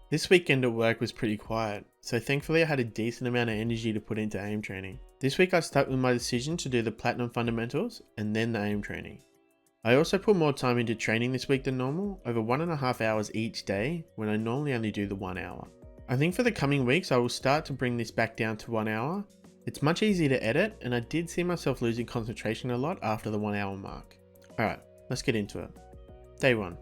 This weekend at work was pretty quiet, so thankfully I had a decent amount of energy to put into aim training. This week I stuck with my decision to do the platinum fundamentals and then the aim training. I also put more time into training this week than normal, over 1.5 hours each day when I normally only do the 1 hour. I think for the coming weeks I will start to bring this back down to 1 hour. It's much easier to edit and I did see myself losing concentration a lot after the 1 hour mark. Alright, let's get into it. Day 1.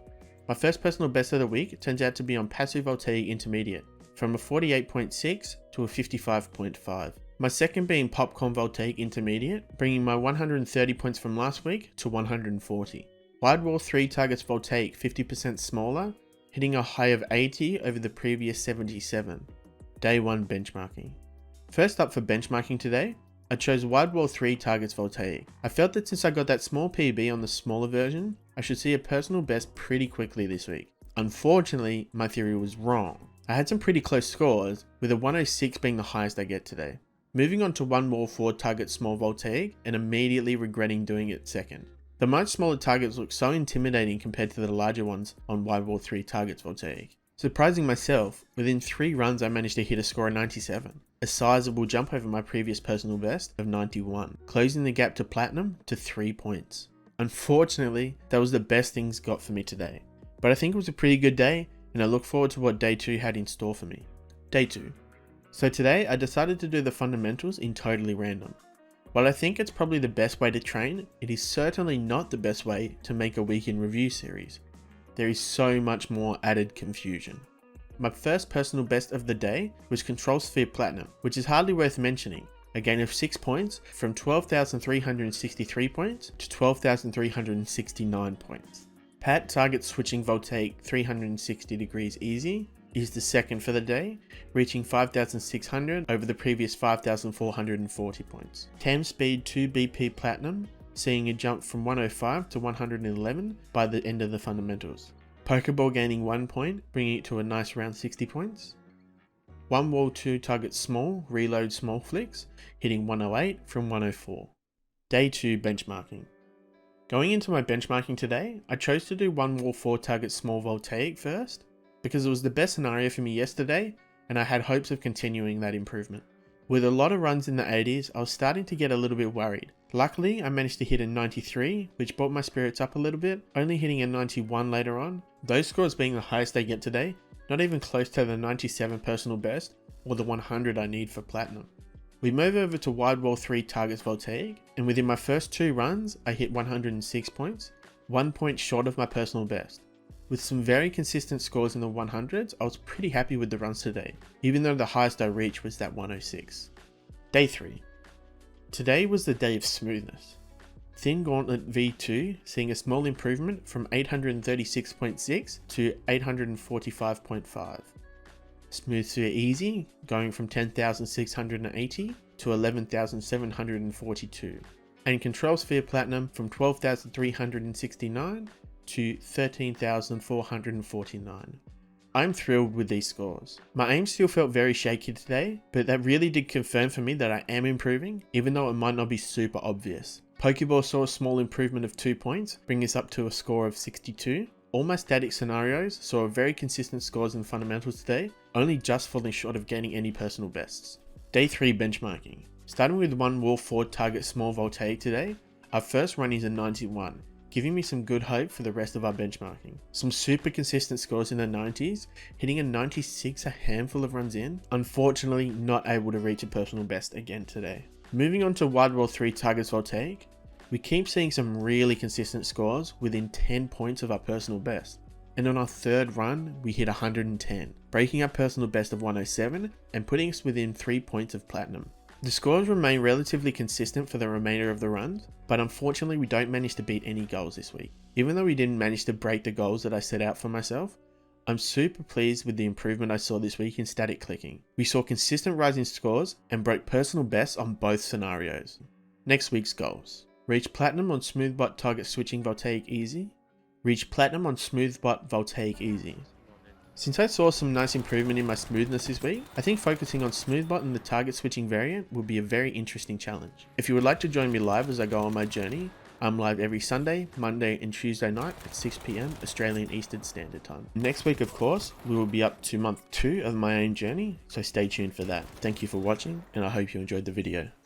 My first personal best of the week turns out to be on passive VOLTAIC intermediate, from a 48.6 to a 55.5. My second being popcorn VOLTAIC intermediate, bringing my 130 points from last week to 140. Wide wall 3 targets VOLTAIC 50% smaller, hitting a high of 80 over the previous 77. Day 1 benchmarking. First up for benchmarking today, I chose wide wall 3 targets VOLTAIC. I felt that since I got that small PB on the smaller version, I should see a personal best pretty quickly this week. Unfortunately, my theory was wrong. I had some pretty close scores, with a 106 being the highest I get today. Moving on to one wall 4 target small VOLTAIC and immediately regretting doing it second. The much smaller targets look so intimidating compared to the larger ones on wide wall 3 targets VOLTAIC. Surprising myself, within 3 runs I managed to hit a score of 97, a sizable jump over my previous personal best of 91, closing the gap to platinum to 3 points. Unfortunately, that was the best things got for me today, but I think it was a pretty good day and I look forward to what day 2 had in store for me. Day 2. So today I decided to do the fundamentals in totally random. While I think it's probably the best way to train, it is certainly not the best way to make a week in review series. There is so much more added confusion. My first personal best of the day was Control Sphere Platinum, which is hardly worth mentioning, a gain of 6 points from 12,363 points to 12,369 points. Pat target switching VOLTAIC 360 degrees easy is the second for the day, reaching 5,600 over the previous 5,440 points. Tam Speed 2 BP Platinum, seeing a jump from 105 to 111 by the end of the fundamentals. Pokeball gaining 1 point, bringing it to a nice round 60 points. One wall 2 target small, reload small flicks, hitting 108 from 104. Day 2 benchmarking. Going into my benchmarking today, I chose to do one wall 4 target small VOLTAIC first, because it was the best scenario for me yesterday and I had hopes of continuing that improvement. With a lot of runs in the 80s, I was starting to get a little bit worried. Luckily, I managed to hit a 93, which brought my spirits up a little bit, only hitting a 91 later on, those scores being the highest I get today, not even close to the 97 personal best or the 100 I need for platinum. We move over to wide wall 3 targets VOLTAIC, and within my first 2 runs, I hit 106 points, 1 point short of my personal best. With some very consistent scores in the 100s, I was pretty happy with the runs today, even though the highest I reached was that 106. Day 3. Today was the day of smoothness. Thin Gauntlet V2 seeing a small improvement from 836.6 to 845.5. Smooth Sphere Easy going from 10,680 to 11,742. And Control Sphere Platinum from 12,369 to 13,449. I'm thrilled with these scores. My aim still felt very shaky today, but that really did confirm for me that I am improving, even though it might not be super obvious. Pokeball saw a small improvement of 2 points, bringing us up to a score of 62. All my static scenarios saw very consistent scores in fundamentals today, only just falling short of gaining any personal bests. Day 3 benchmarking. Starting with one wall 4 target small VOLTAIC today, our first run is a 91. Giving me some good hope for the rest of our benchmarking. Some super consistent scores in the 90s, hitting a 96 a handful of runs in, unfortunately not able to reach a personal best again today. Moving on to wide wall 3 targets VOLTAIC, we keep seeing some really consistent scores within 10 points of our personal best. And on our third run, we hit 110, breaking our personal best of 107 and putting us within 3 points of platinum. The scores remain relatively consistent for the remainder of the runs, but unfortunately we don't manage to beat any goals this week. Even though we didn't manage to break the goals that I set out for myself, I'm super pleased with the improvement I saw this week in static clicking. We saw consistent rising scores and broke personal bests on both scenarios. Next week's goals. Reach platinum on SMOOTHBOT target switching VOLTAIC easy. Reach platinum on SMOOTHBOT VOLTAIC easy. Since I saw some nice improvement in my smoothness this week, I think focusing on SMOOTHBOT and the target switching variant will be a very interesting challenge. If you would like to join me live as I go on my journey, I'm live every Sunday, Monday and Tuesday night at 6 PM Australian Eastern Standard Time. Next week, of course, we will be up to month 2 of my AIM journey, so stay tuned for that. Thank you for watching, and I hope you enjoyed the video.